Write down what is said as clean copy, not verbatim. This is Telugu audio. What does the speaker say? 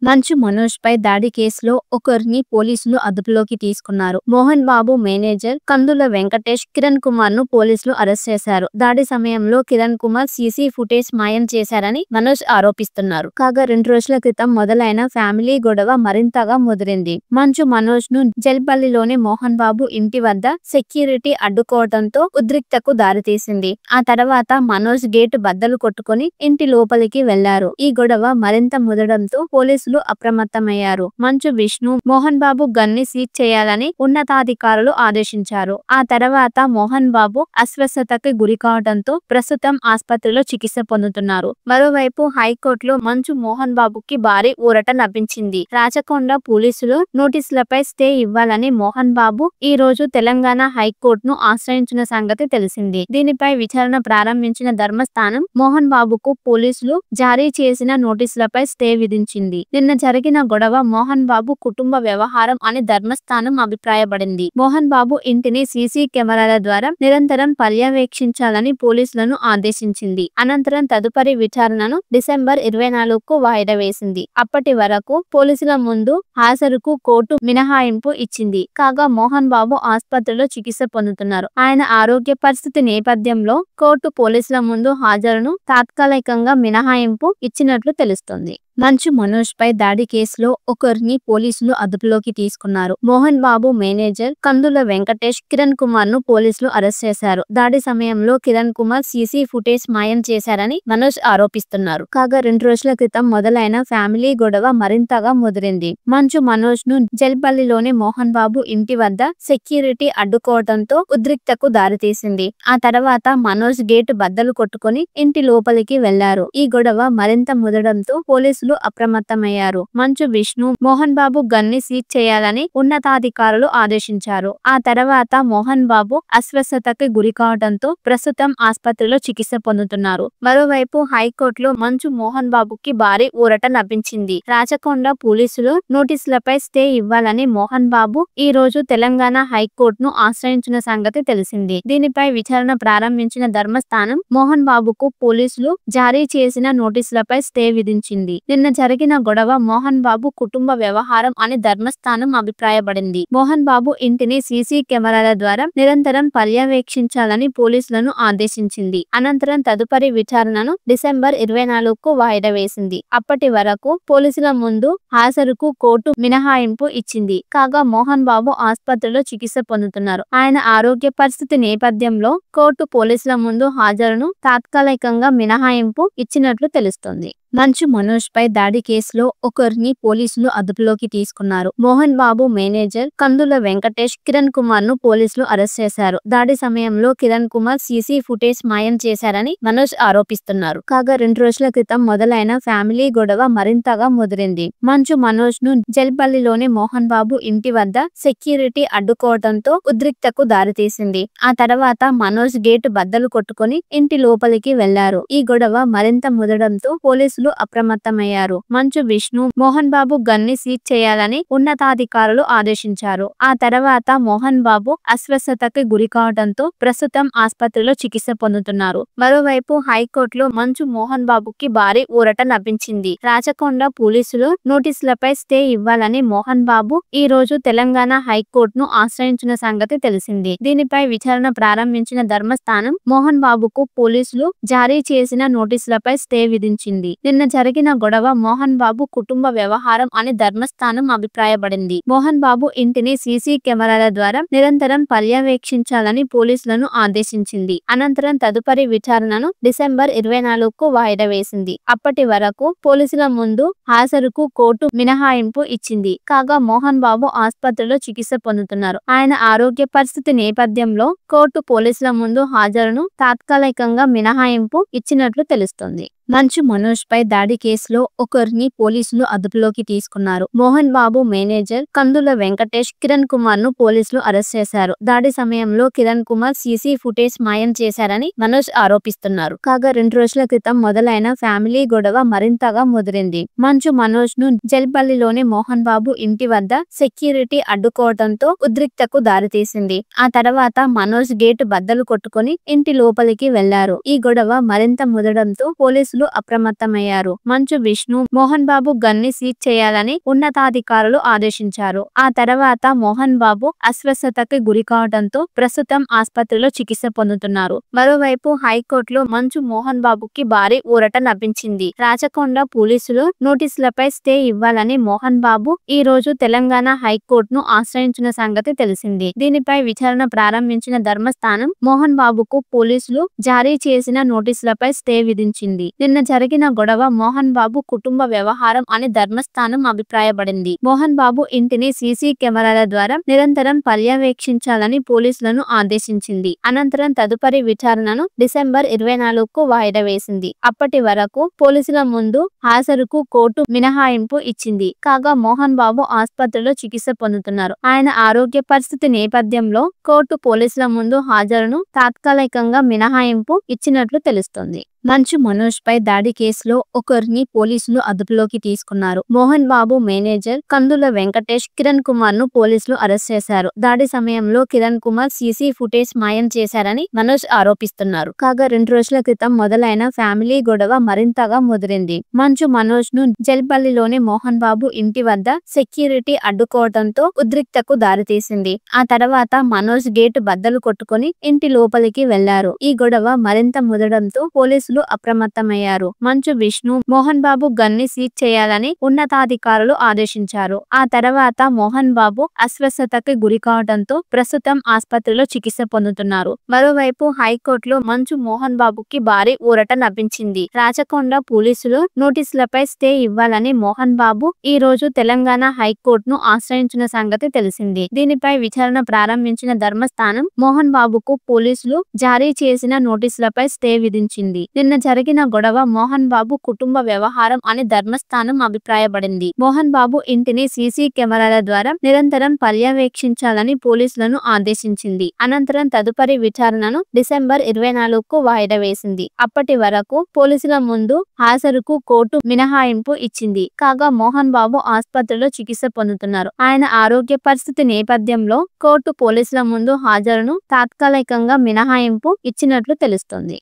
మంచు మనోజ్ పై దాడి కేసులో ఒకరిని పోలీసులు అదుపులోకి తీసుకున్నారు. మోహన్ బాబు మేనేజర్ కందుల వెంకటేష్ కిరణ్ కుమార్ ను పోలీసులు అరెస్ట్ చేశారు. దాడి సమయంలో కిరణ్ కుమార్ సీసీ ఫుటేజ్ మాయం చేశారని మనోజ్ ఆరోపిస్తున్నారు. కాగా 2 రోజుల క్రితం మొదలైన ఫ్యామిలీ గొడవ మరింతగా ముదిరింది. మంచు మనోజ్ ను జల్పల్లిలోని మోహన్ బాబు ఇంటి వద్ద సెక్యూరిటీ అడ్డుకోవడంతో ఉద్రిక్తకు దారితీసింది. ఆ తర్వాత మనోజ్ గేటు బద్దలు కొట్టుకుని ఇంటి లోపలికి వెళ్లారు. ఈ గొడవ మరింత ముదడంతో పోలీసులు అప్రమత్తమయ్యారు. మంచు విష్ణు మోహన్ బాబు గన్ని సీజ్ చేయాలని ఉన్నతాధికారులు ఆదేశించారు. ఆ తర్వాత మోహన్ బాబు అస్వస్థతకి గురి కావడంతో ప్రస్తుతం ఆసుపత్రిలో చికిత్స పొందుతున్నారు. మరోవైపు హైకోర్టులో మంచు మోహన్ బాబుకి భారీ ఊరట లభించింది. రాచకొండ పోలీసులు నోటీసులపై స్టే ఇవ్వాలని మోహన్ బాబు ఈ రోజు తెలంగాణ హైకోర్టును ఆశ్రయించిన సంగతి తెలిసింది. దీనిపై విచారణ ప్రారంభించిన ధర్మస్థానం మోహన్ బాబుకు పోలీసులు జారీ చేసిన నోటీసులపై స్టే విధించింది. నిన్న జరిగిన గొడవ మోహన్ బాబు కుటుంబ వ్యవహారం అని ధర్మస్థానం అభిప్రాయపడింది. మోహన్ బాబు ఇంటిని సీసీ కెమెరాల ద్వారా నిరంతరం పర్యవేక్షించాలని పోలీసులను ఆదేశించింది. అనంతరం తదుపరి విచారణను డిసెంబర్ 24కు వాయిదా వేసింది. అప్పటి వరకు పోలీసుల ముందు హాజరుకు కోర్టు మినహాయింపు ఇచ్చింది. కాగా మోహన్ బాబు ఆసుపత్రిలో చికిత్స పొందుతున్నారు. ఆయన ఆరోగ్య పరిస్థితి నేపథ్యంలో కోర్టు పోలీసుల ముందు హాజరును తాత్కాలికంగా మినహాయింపు ఇచ్చినట్లు తెలుస్తోంది. మంచు మనోజ్ పై దాడి కేసులో ఒకరిని పోలీసులు అదుపులోకి తీసుకున్నారు. మోహన్ బాబు మేనేజర్ కందుల వెంకటేష్ కిరణ్ కుమార్ ను పోలీసులు అరెస్ట్ చేశారు. దాడి సమయంలో కిరణ్ కుమార్ సీసీ ఫుటేజ్ మాయం చేశారని మనోజ్ ఆరోపిస్తున్నారు. కాగా 2 రోజుల క్రితం మొదలైన ఫ్యామిలీ గొడవ మరింతగా ముదిరింది. మంచు మనోజ్ ను జల్పల్లిలోని మోహన్ బాబు ఇంటి వద్ద సెక్యూరిటీ అడ్డుకోవడంతో ఉద్రిక్తకు దారితీసింది. ఆ తర్వాత మనోజ్ గేటు బద్దలు కొట్టుకుని ఇంటి లోపలికి వెళ్లారు. ఈ గొడవ మరింత ముదడంతో పోలీసులు అప్రమత్తమయ్యారు. మంచు విష్ణు మోహన్ బాబు గన్ని సీజ్ చేయాలని ఉన్నతాధికారులు ఆదేశించారు. ఆ తర్వాత మోహన్ బాబు అస్వస్థతకి గురి కావడంతో ప్రస్తుతం ఆసుపత్రిలో చికిత్స పొందుతున్నారు. మరోవైపు హైకోర్టులో మంచు మోహన్ బాబుకి భారీ ఊరట లభించింది. రాచకొండ పోలీసులు నోటీసులపై స్టే ఇవ్వాలని మోహన్ బాబు ఈ రోజు తెలంగాణ హైకోర్టును ఆశ్రయించిన సంగతి తెలిసింది. దీనిపై విచారణ ప్రారంభించిన ధర్మస్థానం మోహన్ బాబుకు పోలీసులు జారీ చేసిన నోటీసులపై స్టే విధించింది. నిన్న జరిగిన గొడవ మోహన్ బాబు కుటుంబ వ్యవహారం అని ధర్మస్థానం అభిప్రాయపడింది. మోహన్ బాబు ఇంటిని సీసీ కెమెరాల ద్వారా నిరంతరం పర్యవేక్షించాలని పోలీసులను ఆదేశించింది. అనంతరం తదుపరి విచారణను డిసెంబర్ 24కు వాయిదా వేసింది. అప్పటి వరకు పోలీసుల ముందు హాజరుకు కోర్టు మినహాయింపు ఇచ్చింది. కాగా మోహన్ బాబు ఆసుపత్రిలో చికిత్స పొందుతున్నారు. ఆయన ఆరోగ్య పరిస్థితి నేపథ్యంలో కోర్టు పోలీసుల ముందు హాజరును తాత్కాలికంగా మినహాయింపు ఇచ్చినట్లు తెలుస్తోంది. మంచు మనోజ్ పై దాడి కేసులో ఒకరిని పోలీసులు అదుపులోకి తీసుకున్నారు. మోహన్ బాబు మేనేజర్ కందుల వెంకటేష్ కిరణ్ కుమార్ ను పోలీసులు అరెస్ట్ చేశారు. దాడి సమయంలో కిరణ్ కుమార్ సీసీ ఫుటేజ్ మాయం చేశారని మనోజ్ ఆరోపిస్తున్నారు. కాగా 2 రోజుల క్రితం మొదలైన ఫ్యామిలీ గొడవ మరింతగా ముదిరింది. మంచు మనోజ్ ను జల్పల్లిలోని మోహన్ బాబు ఇంటి వద్ద సెక్యూరిటీ అడ్డుకోవడంతో ఉద్రిక్తకు దారితీసింది. ఆ తర్వాత మనోజ్ గేటు బద్దలు కొట్టుకుని ఇంటి లోపలికి వెళ్లారు. ఈ గొడవ మరింత ముదడంతో పోలీసులు అప్రమత్తమయ్యారు. మంచు విష్ణు మోహన్ బాబు గన్ని సీజ్ చేయాలని ఉన్నతాధికారులు ఆదేశించారు. ఆ తర్వాత మోహన్ బాబు అస్వస్థతకి గురి కావడంతో ప్రస్తుతం ఆసుపత్రిలో చికిత్స పొందుతున్నారు. మరోవైపు హైకోర్టులో మంచు మోహన్ బాబుకి భారీ ఊరట లభించింది. రాచకొండ పోలీసులు నోటీసులపై స్టే ఇవ్వాలని మోహన్ బాబు ఈ రోజు తెలంగాణ హైకోర్టును ఆశ్రయించిన సంగతి తెలిసింది. దీనిపై విచారణ ప్రారంభించిన ధర్మస్థానం మోహన్ బాబుకు పోలీసులు జారీ చేసిన నోటీసులపై స్టే విధించింది. నిన్న జరిగిన గొడవ మోహన్ బాబు కుటుంబ వ్యవహారం అని ధర్మస్థానం అభిప్రాయపడింది. మోహన్ బాబు ఇంటిని సీసీ కెమెరాల ద్వారా నిరంతరం పర్యవేక్షించాలని పోలీసులను ఆదేశించింది. అనంతరం తదుపరి విచారణను డిసెంబర్ 24కు వాయిదా వేసింది. అప్పటి వరకు పోలీసుల ముందు హాజరుకు కోర్టు మినహాయింపు ఇచ్చింది. కాగా మోహన్ బాబు ఆసుపత్రిలో చికిత్స పొందుతున్నారు. ఆయన ఆరోగ్య పరిస్థితి నేపథ్యంలో కోర్టు పోలీసుల ముందు హాజరును తాత్కాలికంగా మినహాయింపు ఇచ్చినట్లు తెలుస్తోంది. మంచు మనోజ్ పై దాడి కేసులో ఒకరిని పోలీసులు అదుపులోకి తీసుకున్నారు. మోహన్ బాబు మేనేజర్ కందుల వెంకటేష్ కిరణ్ కుమార్ ను పోలీసులు అరెస్ట్ చేశారు. దాడి సమయంలో కిరణ్ కుమార్ సీసీ ఫుటేజ్ మాయం చేశారని మనోజ్ ఆరోపిస్తున్నారు. కాగా 2 రోజుల క్రితం మొదలైన ఫ్యామిలీ గొడవ మరింతగా ముదిరింది. మంచు మనోజ్ ను జల్పల్లిలోని మోహన్ బాబు ఇంటి వద్ద సెక్యూరిటీ అడ్డుకోవడంతో ఉద్రిక్తకు దారితీసింది. ఆ తర్వాత మనోజ్ గేటు బద్దలు కొట్టుకుని ఇంటి లోపలికి వెళ్లారు. ఈ గొడవ మరింత ముదడంతో పోలీసులు పోలీసులు అప్రమత్తమయ్యారు. మంచు విష్ణు, మోహన్ బాబు గన్ని సీజ్ చేయాలని ఉన్నతాధికారులు ఆదేశించారు. ఆ తర్వాత మోహన్ బాబు అస్వస్థతకి గురి కావడంతో ప్రస్తుతం ఆస్పత్రిలో చికిత్స పొందుతున్నారు. మరోవైపు హైకోర్టులో మంచు మోహన్ బాబుకి భారీ ఊరట లభించింది. రాచకొండ పోలీసులు నోటీసులపై స్టే ఇవ్వాలని మోహన్ బాబు ఈ రోజు తెలంగాణ హైకోర్టును ఆశ్రయించిన సంగతి తెలిసింది. దీనిపై విచారణ ప్రారంభించిన ధర్మస్థానం మోహన్ బాబుకు పోలీసులు జారీ చేసిన నోటీసులపై స్టే విధించింది. నిన్న జరిగిన గొడవ మోహన్ బాబు కుటుంబ వ్యవహారం అని ధర్మస్థానం అభిప్రాయపడింది. మోహన్ బాబు ఇంటిని సీసీ కెమెరాల ద్వారా నిరంతరం పర్యవేక్షించాలని పోలీసులను ఆదేశించింది. అనంతరం తదుపరి విచారణను డిసెంబర్ 24కు వాయిదా వేసింది. అప్పటి వరకు పోలీసుల ముందు హాజరుకు కోర్టు మినహాయింపు ఇచ్చింది. కాగా మోహన్ బాబు ఆస్పత్రిలో చికిత్స పొందుతున్నారు. ఆయన ఆరోగ్య పరిస్థితి నేపథ్యంలో కోర్టు పోలీసుల ముందు హాజరును తాత్కాలికంగా మినహాయింపు ఇచ్చినట్లు తెలుస్తోంది. మంచు మనోజ్ పై దాడి కేసులో ఒకరిని పోలీసులు అదుపులోకి తీసుకున్నారు. మోహన్ బాబు మేనేజర్ కందుల వెంకటేష్ కిరణ్ కుమార్ ను పోలీసులు అరెస్ట్ చేశారు. దాడి సమయంలో కిరణ్ కుమార్ సీసీ ఫుటేజ్ మాయం చేశారని మనోజ్ ఆరోపిస్తున్నారు. కాగా 2 రోజుల క్రితం మొదలైన ఫ్యామిలీ గొడవ మరింతగా ముదిరింది. మంచు మనోజ్ ను జల్పల్లిలోని మోహన్ బాబు ఇంటి వద్ద సెక్యూరిటీ అడ్డుకోవడంతో ఉద్రిక్తకు దారితీసింది. ఆ తర్వాత మనోజ్ గేటు బద్దలు కొట్టుకుని ఇంటి లోపలికి వెళ్లారు. ఈ గొడవ మరింత ముదడంతో పోలీసులు అప్రమత్తమయ్యారు. మంచు విష్ణు, మోహన్ బాబు గన్ని సీజ్ చేయాలని ఉన్నతాధికారులు ఆదేశించారు. ఆ తర్వాత మోహన్ బాబు అస్వస్థతకి గురి కావడంతో ప్రస్తుతం ఆస్పత్రిలో చికిత్స పొందుతున్నారు. మరోవైపు హైకోర్టులో మంచు మోహన్ బాబుకి భారీ ఊరట లభించింది. రాచకొండ పోలీసులు నోటీసులపై స్టే ఇవ్వాలని మోహన్ బాబు ఈ రోజు తెలంగాణ హైకోర్టును ఆశ్రయించిన సంగతి తెలిసింది. దీనిపై విచారణ ప్రారంభించిన ధర్మస్థానం మోహన్ బాబుకు పోలీసులు జారీ చేసిన నోటీసులపై స్టే విధించింది. నిన్న జరిగిన గొడవ మోహన్ బాబు కుటుంబ వ్యవహారం అని ధర్మస్థానం అభిప్రాయపడింది. మోహన్ బాబు ఇంటిని సీసీ కెమెరాల ద్వారా నిరంతరం పర్యవేక్షించాలని పోలీసులను ఆదేశించింది. అనంతరం తదుపరి విచారణను డిసెంబర్ 24కు వాయిదా వేసింది. అప్పటి వరకు పోలీసుల ముందు హాజరుకు కోర్టు మినహాయింపు ఇచ్చింది. కాగా మోహన్ బాబు ఆస్పత్రిలో చికిత్స పొందుతున్నారు. ఆయన ఆరోగ్య పరిస్థితి నేపథ్యంలో కోర్టు పోలీసుల ముందు హాజరును తాత్కాలికంగా మినహాయింపు ఇచ్చినట్లు తెలుస్తోంది.